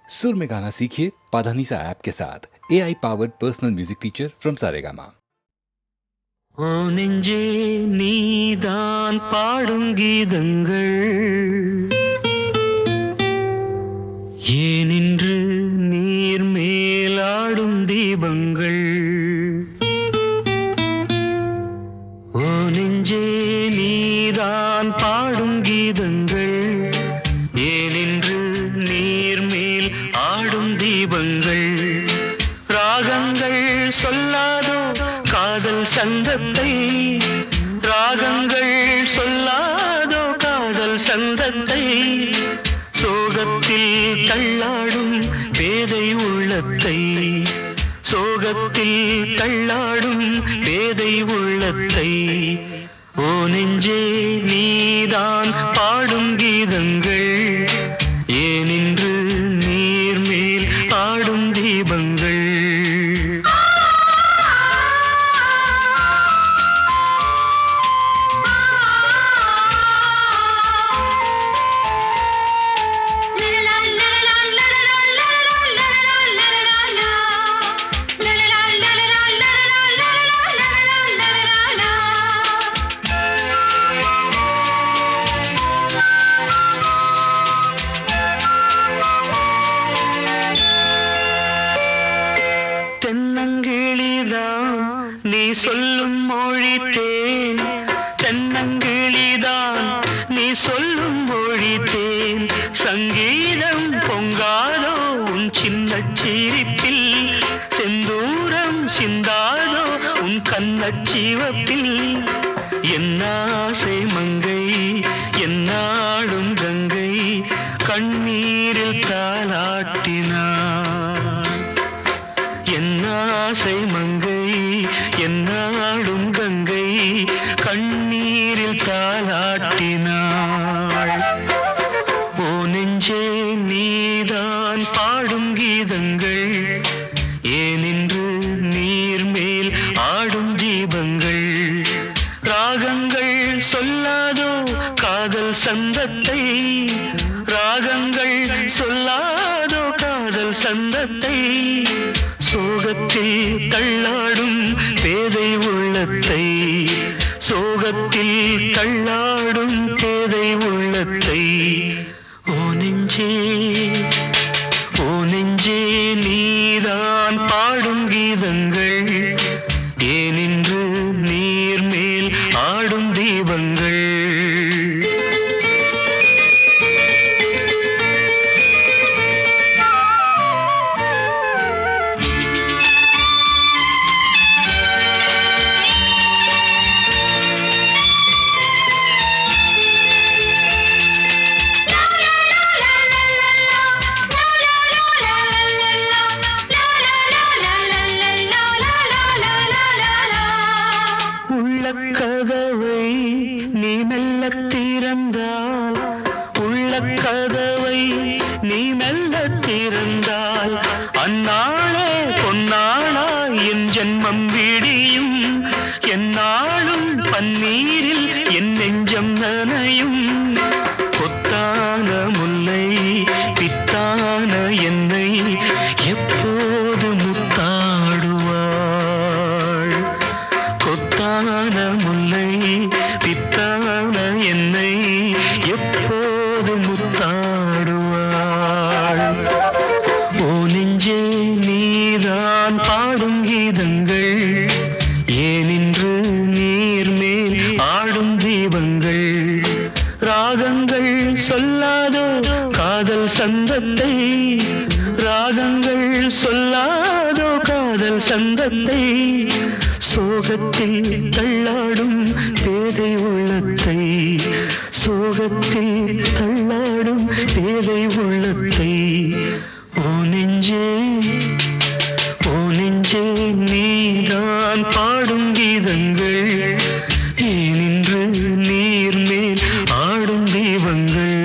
सुर में गाना सीखिए पाधानीसा ऐप के साथ AI powered personal music teacher from Saregama. ஓ நெஞ்சே நீதான் பாடும் கீதங்கள் ஏனின்று நீர் மேலாடும் தீபங்கள். ஓ நெஞ்சே நீதான் பாடும் கீதங்கள் ஏனின்று நீர் மேல் ஆடும் தீபங்கள். ராகங்கள் சொல்லாதோ காதல் சந்தத்தை, ராகங்கள் சொல்லாதோ காதல் சந்தத்தை. சோகத்தில் தள்ளாடும் பேதை உள்ளத்தை, சோகத்தில் தள்ளாடும் பேதை உள்ளத்தை. ஓ நெஞ்சே நீதான் பாடும் கீதங்கள் ஏனின்று நீர் மேல் ஆடும் தீபங்கள். தென்னங்கிளிதான் நீ சொல்லும் மொழி தேன், தென்னங்கிளிதான் நீ சொல்லும் மொழி தேன். சங்கீதம் பொங்காதோ உன் சின்ன சிரிப்பில், செந்தூரம் சிந்தாதோ உன் கண்ணச்சிவப்பில். என்னாசை மங்கை என்னாடும் கங்கை கண்ணீரில் தாலாட்டினார். என்னாசை மங்கை என்னாடும் கங்கை கண்ணீரில் தாலாட்டினாள். ஓ நெஞ்சே நீதான் பாடும் கீதங்கள் ஏனின்று நீர் மேல் ஆடும் தீபங்கள். ராகங்கள் சொல்லாதோ காதல் சந்தத்தை, ராகங்கள் சொல்லாதோ காதல் சந்தத்தை. சோகத்தில் தள்ளாடும் பேதை உள்ளத்தை, சோகத்தில் தள்ளாடும் பேதை உள்ளத்தை. ஓ நெஞ்சே ஓ நெஞ்சே நீதான் பாடும் கீதங்கள் ஏனின்று நீர் மேல் ஆடும் தீபங்கள். உள்ளக்கதவை நீ மெல்ல திறந்தால், உள்ளக்கதவை நீ மெல்ல திறந்தால், அந்நாளே பொன்னாளா என் ஜென்மம் விடியும். எந்நாளும் பன்னீரில் என் நெஞ்சம் நனையும். கொத்தான முல்லை பித்தான என்னை எப்போது முத்தாடுவாள். கொத்தான முல்லை பித்தான என்னை எப்போது முத்தாடுவாள். ஓ நெஞ்சே நீதான் பாடும் கீதங்கள் ஏனின்று நீர் மேல் ஆடும் தீபங்கள். ராகங்கள் சொல்லாதோ காதல் சந்தத்தை, ராகங்கள் சொல்லாதோ காதல் சந்தத்தை. சோகத்தில் தள்ளாடும் பேதை உள்ளத்தை, சோகத்தில் தள்ளாடும் பேதை உள்ளத்தை. ஓ நெஞ்சே ஓ நெஞ்சே நீதான் பாடும் கீதங்கள் ஏனின்று நீர் மேல் ஆடும் தீபங்கள்.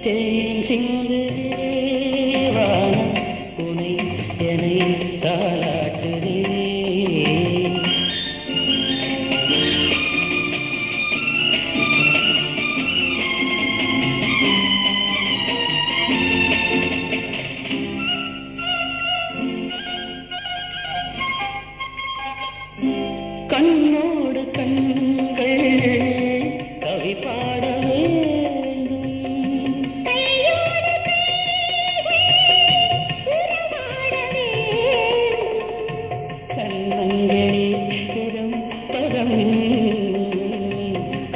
தேன் சிந்து வானம் துணை என்னை தாளாட்டுதே. கண்ணோடு கண்கள் கவி பாட வேண்டும். கையோடு உறவாட வேண்டும். கண்ணங்களே பதம் பதம்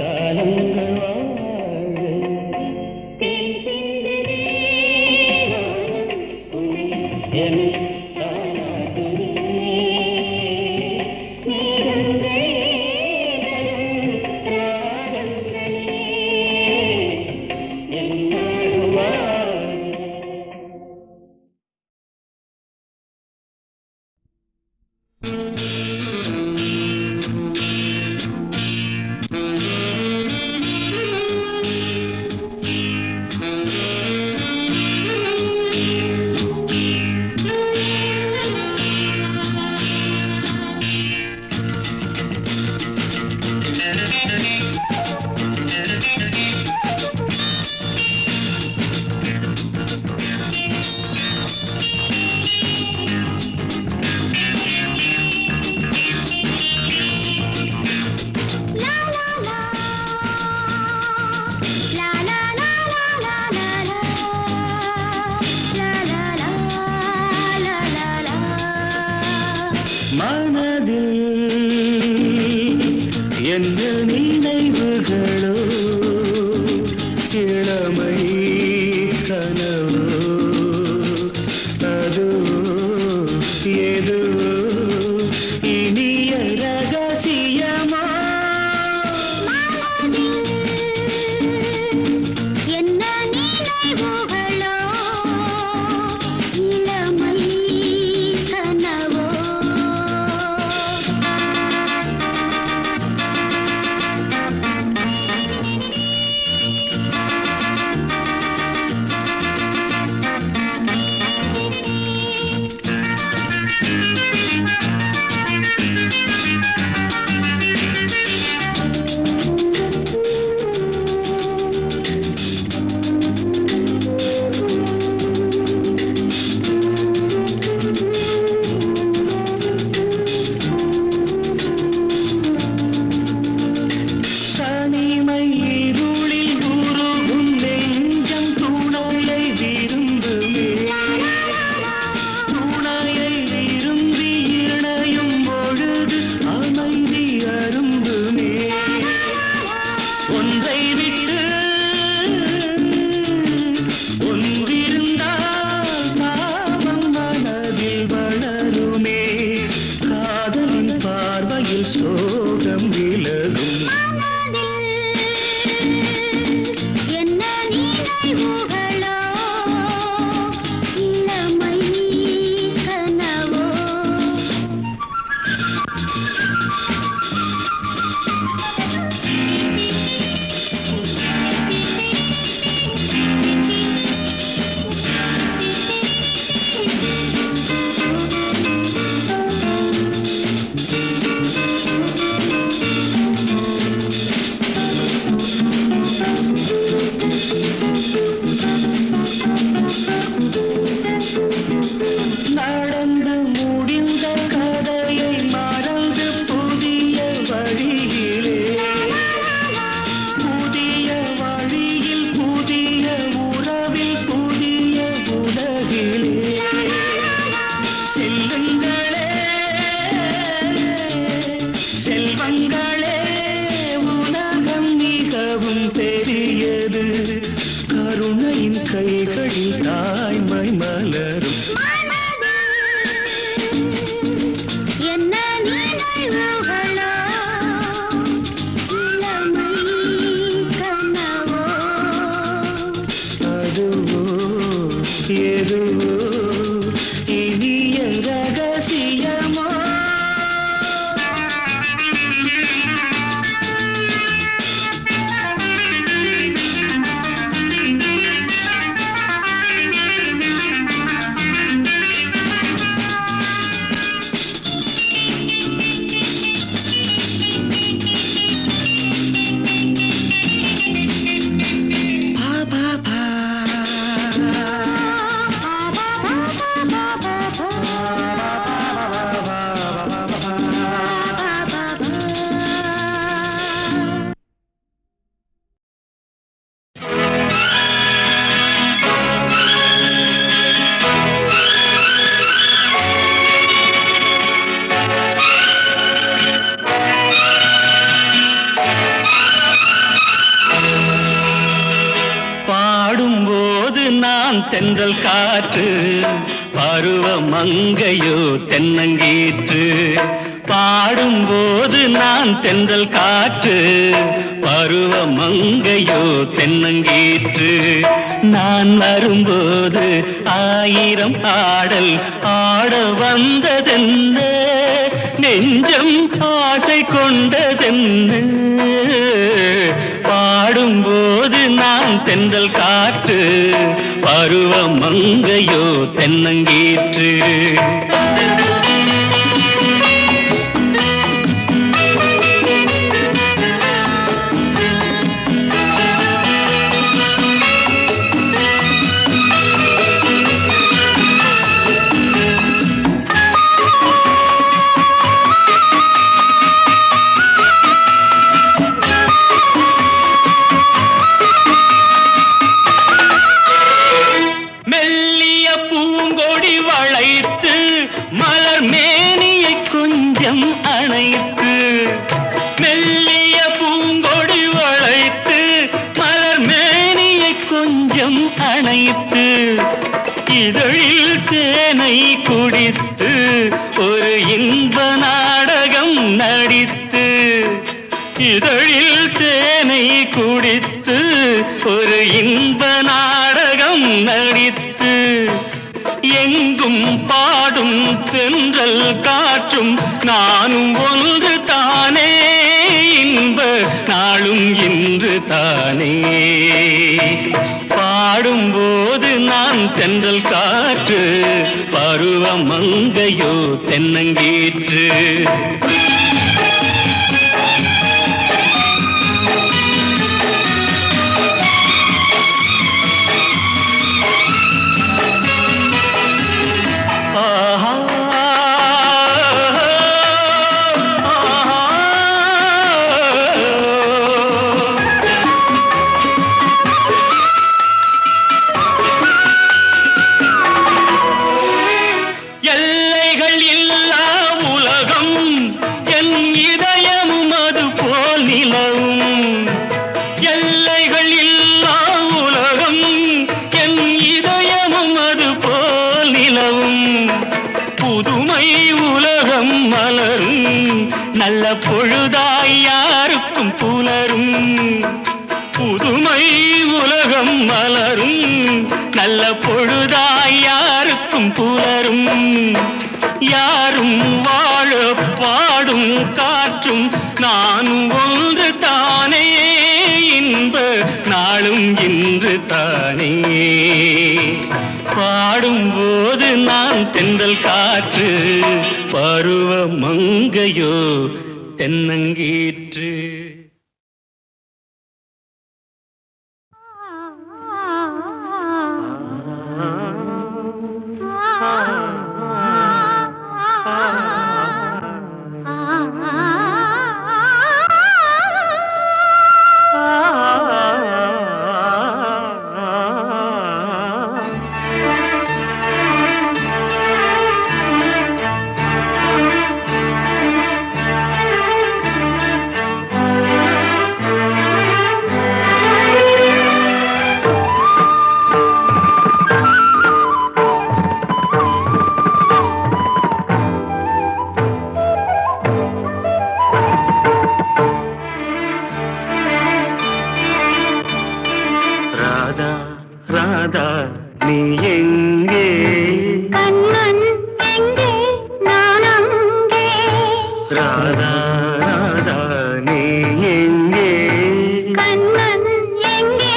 காலங்கள் வாழ தேன் சிந்துதே வானம் துணை என்னை தாளாட்டுதே. என்ன நினைவுகளோ இளமை கனவோ அதோ ஏதோ இனிய ரகசியமா என்ன நினைவுகளோ இளமை கனவோ சோகம் விலகும் என்ன நினைவுகளோ இளமை கனவோ நடந்து முடிந்த கதையை மறந்து புதிய வழியிலே புதிய வழியில் புதிய உறவில் புதிய உலகிலே செல்லுங்களே செல்வங்களே உலகம் மிகவும் பெரியது கருணையின் கைகளில் தாய்மை மலரும் என்ன நினைவுகளோ இளமை கனவோ அதுவோ எதுவோ இனிய ரகசியமோ நான் தென்றல் காற்று பருவ மங்கையோ தென்னங்கீற்று பாடும்போது நான் தென்றல் காற்று பருவ மங்கையோ தென்னங்கீற்று நான் வரும்போது ஆயிரம் ஆடல் ஆட வந்ததென்ன நெஞ்சம் ஆசை கொண்டதென்ன பாடும்போது நான் தென்றல் காற்று பருவ மங்கையோ தென்னங்கீற்று இதழில் தேனை குடித்து ஒரு இன்ப நாடகம் நடித்து இதழில் தேனை குடித்து ஒரு இன்ப நாடகம் நடித்து எங்கும் பாடும் தென்றல் காற்றும் நானும் ஒன்று தானே இன்ப நாளும் இன்று தானே பாடும்போது நான் தென்றல் காற்று பருவ மங்கையோ தென்னங்கீற்று நல்ல பொழுதாய் யாருக்கும் புலரும் புதுமை உலகம் மலரும் நல்ல பொழுதாய் யாருக்கும் புலரும் யாரும் வாழ பாடும் காற்றும் நானும் ஒன்று தானே இன்ப நாளும் இன்று தானே பாடும்போது நான் தென்றல் காற்று பருவ மங்கையோ தென்னங்கீற்று ராதா நீ எங்கே கண்ணன் எங்கே நான் அங்கே ராதா ராதா நீ எங்கே கண்ணன் எங்கே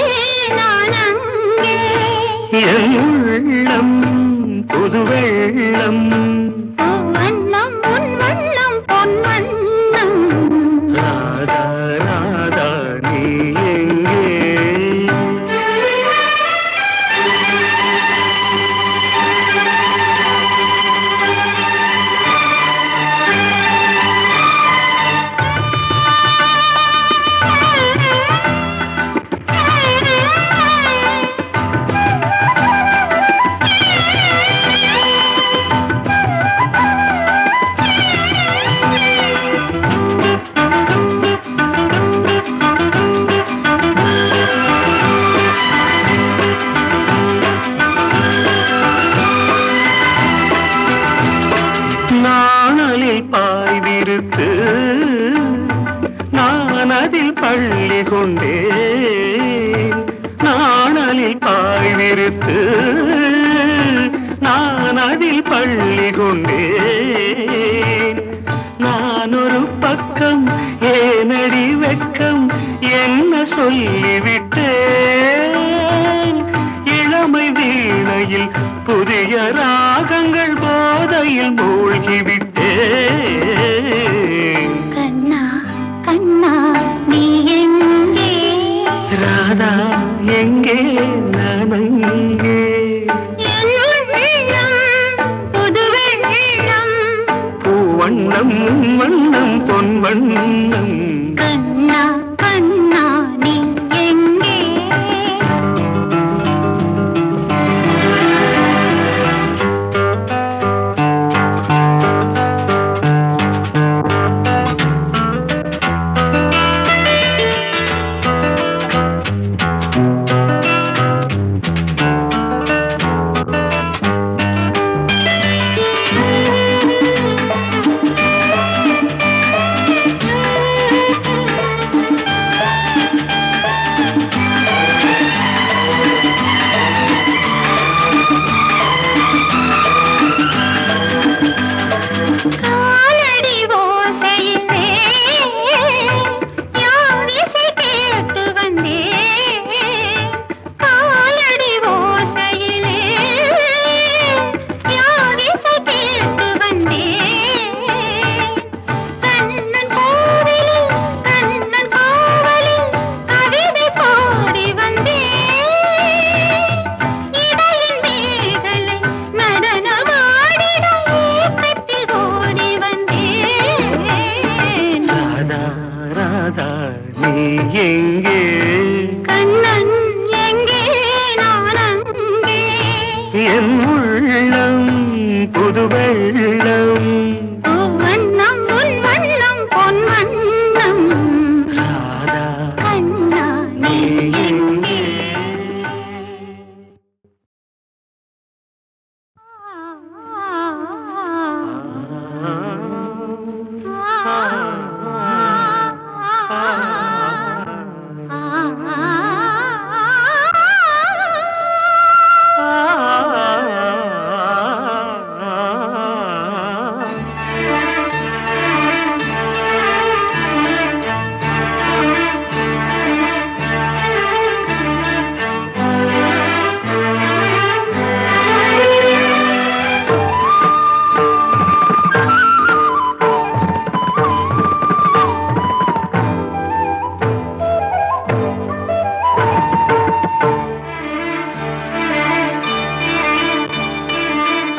நான் அங்கே என் உள்ளம் புது வெள்ளம் வண்ணம் உன் வண்ணம் பொன் வண்ணம் ராதா ராதா நீ எங்கே விருத்து நான் அதில் பள்ளி கொண்டேன். நான் ஒரு பக்கம் ஏனடி வெட்கம் என்ன சொல்லிவிட்டேன். இளமை வீணையில் புதிய ராகங்கள் போதையில் மூழ்கிவிட்டேன். கண்ணா கண்ணா நீ எங்கே? ராதா எங்கே நான் அங்கே. என் உள்ளம் புது வெள்ளம். பூவண்ணம் வண்ணம் பொன் வண்ணம். கண்ணா கண்ணா நீ எங்கே? காலடி ஓசையிலே யார் இசை கேட்டு வந்தேன். காலடி ஓசையிலே யார் இசை கேட்டு வந்தேன். கண்ணன் கோவிலில் கண்ணன் கோவிலில் கவிதை பாடி வந்தேன். இடையில் மேகலை நடனமாடிட ஏக்கத்தில் ஓடி வந்தேன். ராதா ராதா நீ எங்கே? கண்ணன் எங்கே நான் அங்கே. என் உள்ளம் புது வெள்ளம். வண்ணம் உன் வண்ணம் பொன் வண்ணம். ராதா கண்ணா நீ எங்கே?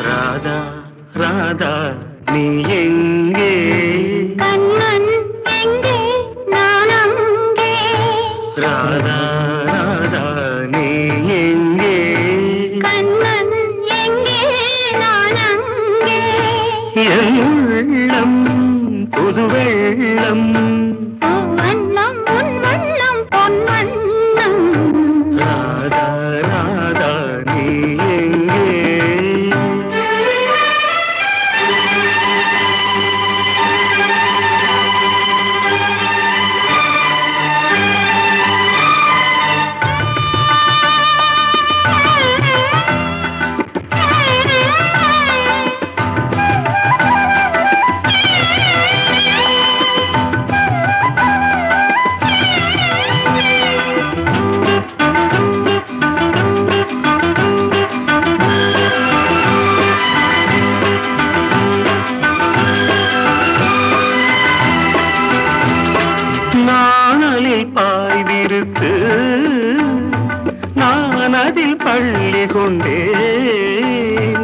ராதா ராதா நீ எங்கே? கண்ணன் எங்கே நான் அங்கே. ராதா ராதா நீ எங்கே? கண்ணன் எங்கே நான் அங்கே. என் உள்ளம் புது வெள்ளம். வண்ணம் உன் வண்ணம் பொன் வண்ணம். ராதா ராதா நீ எங்கே? நாணலில் பாய்விருத்து நான் அதில் பள்ளி கொண்டேன்.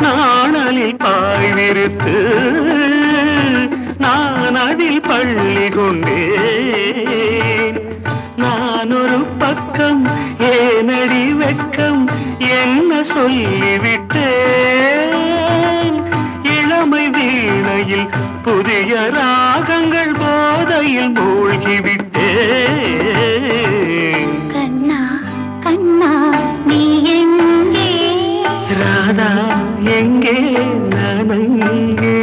நாணலில் பாய்விருத்து நான் அதில் பள்ளி கொண்டேன். நான் ஒரு பக்கம் ஏனடி வெட்கம் என்ன சொல்லிவிட்டேன். இளமை வீணையில் புதிய ராகங்கள் போதையில் மூழ்கிவிட்டேன். கண்ணா கண்ணா நீ எங்கே? ராதா எங்கே நான் அங்கே.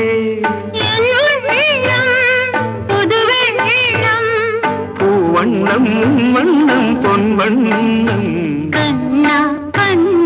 என் உள்ளம் புது வெள்ளம். பூவண்ணம் வண்ணம் பொன் வண்ணம். கண்ணா கண்ணா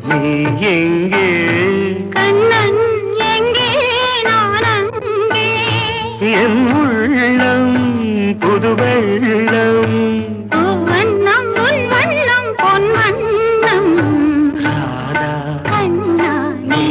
நீ எங்கே கண்ணன் எங்கே நான் அங்கே என் உள்ளம் புது வெள்ளம் வண்ணம் உன் வண்ணம் பொன் வண்ணம் ராதா கண்ணா நீ